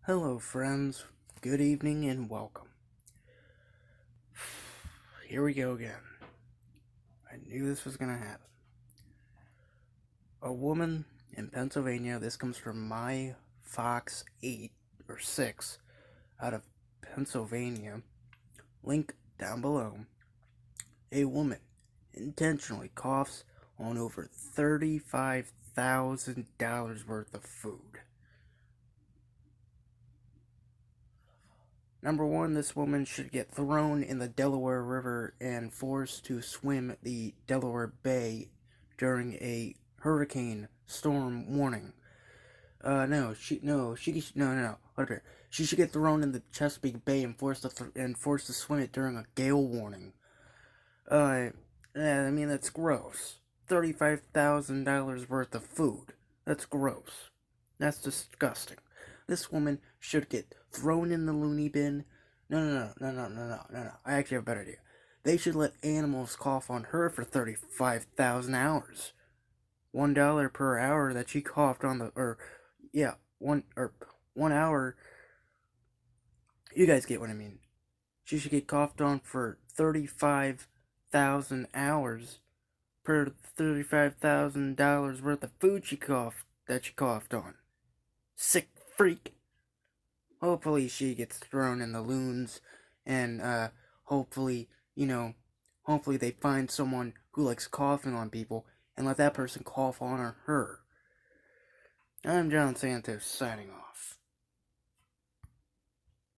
Hello, friends. Good evening and welcome. Here we go again. I knew this was going to happen. A woman in Pennsylvania, this comes from my Fox 8 or 6 out of Pennsylvania. Link down below. A woman intentionally coughs on over $35,000 worth of food. Number one, this woman should get thrown in the Delaware River and forced to swim the Delaware Bay during a hurricane storm warning. No, no. Okay, she should get thrown in the Chesapeake Bay and forced to swim it during a gale warning. Yeah, I mean that's gross. $35,000 worth of food. That's gross. That's disgusting. This woman should get thrown in the loony bin. No. I actually have a better idea. They should let animals cough on her for 35,000 hours. $1 per hour that she coughed on one hour. You guys get what I mean. She should get coughed on for 35,000 hours per $35,000 worth of food she coughed on. Sick freak. Hopefully she gets thrown in the loons, and hopefully they find someone who likes coughing on people and let that person cough on her. I'm John Santos signing off.